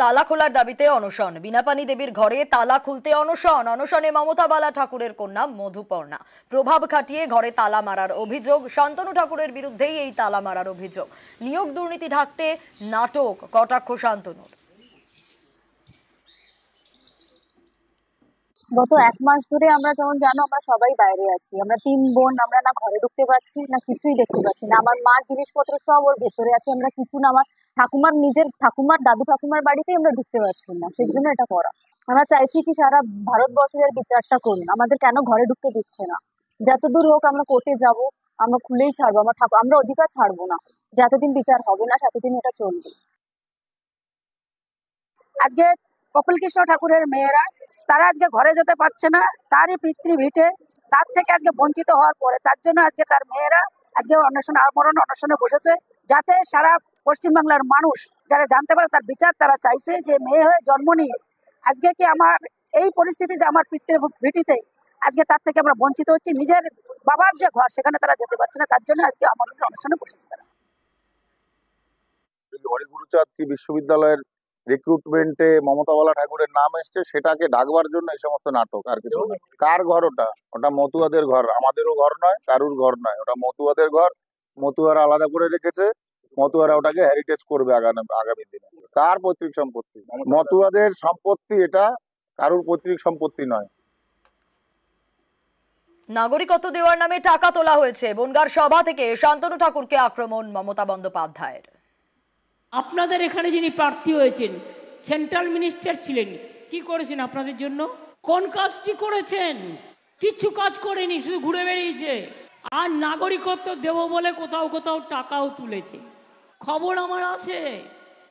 তালা খোলার দাবিতে অনশন। বিনাপানি দেবীর ঘরে তালা খুলতে অনশন। অনশনে মমতা বালা ঠাকুরের কন্যা মধুপর্ণা। প্রভাব খাটিয়ে ঘরে তালা মারার অভিযোগ। শান্তনু ঠাকুরের বিরুদ্ধেই এই তালা মারার অভিযোগ। নিয়োগ দুর্নীতি ঢাকতে নাটক, কটাক্ষ শান্তনুর। গত 1 মাস ধরে আমরা যেমন জানো আমরা সবাই বাইরে আছি। আমরা 3 বোন, আমরা না ঘরে ঢুকতে পারছি না কিছুই দেখতে পাচ্ছি না। আমার মার জিনিসপত্র সব ওর ভেতরে আছে, আমরা কিছু না, আমার ঠাকুমার নিজের ঠাকুমার দাদু ঠাকুমার বাড়িতেই আমরা ঢুকতে পারছি না। সেই জন্য এটা করা। আমরা চাইছি কি সারা ভারতবর্ষের বিচারটা করুন, আমাদের কেন ঘরে ঢুকতে দিচ্ছে না। যতদূর হোক আমরা কোর্টে যাব, আমরা খুলেই ছাড়বো, আমরা অধিকার ছাড়বো না। যতদিন বিচার হবে না ততদিন এটা চলবে। আজকে কপিল কৃষ্ণ ঠাকুরের মেয়েরা তারা আজকে ঘরে যেতে পারছে না, তারই পিতৃভিটে তার থেকে আজকে বঞ্চিত হওয়ার পরে তার জন্য আজকে তার মেয়েরা আজকে অন্বেষণ আমরণ অনশনে বসেছে, যাতে সারা পশ্চিমবাংলার মানুষ যারা জানতে পারে তার বিচার। তারা চাইছে যে মেয়ে হয়ে জন্ম নিয়ে আজকে কি আমার এই পরিস্থিতি, যে আমার পিতৃভিটিতে আজকে তার থেকে আমরা বঞ্চিত হচ্ছি, নিজের বাবার যে ঘর সেখানে তারা যেতে পারছে না, তার জন্য আজকে আমরণ অনশনে বসেছে তারা। হরিগুরুচাঁদ বিশ্ববিদ্যালয়ের রিক্রুটমেন্টে মমতা বালা ঠাকুরের নাম এসছে, সেটাকে ঢাকবার জন্য এই সমস্ত নাটক, আর কিছু না। কার ঘর ওটা? ওটা মতুয়াদের ঘর, আমাদেরও ঘর নয়, কারুর ঘর নয়। ওটা মতুয়াদের ঘর, মতুয়ারা আলাদা করে রেখেছে, মতুয়ারা ওটাকে হেরিটেজ করবে আগামী দিনে। কার পৈতৃক সম্পত্তি? মতুয়াদের সম্পত্তি এটা, কারুর পৈতৃক সম্পত্তি নয়। নাগরিকত্ব দেওয়ার নামে টাকা তোলা হয়েছে। বনগাঁর সভা থেকে শান্তনু ঠাকুরকে আক্রমণ মমতা বন্দ্যোপাধ্যায়ের। আপনাদের এখানে যিনি প্রার্থী হয়েছেন সেন্ট্রাল মিনিস্টার ছিলেন, কি করেছেন আপনাদের জন্য? কোন কাজটি করেছেন? কিচ্ছু কাজ করেনি, শুধু ঘুরে বেরিয়েছে। আর নাগরিকত্ব দেব বলে কোথাও কোথাও টাকাও তুলেছে, খবর আমার আছে।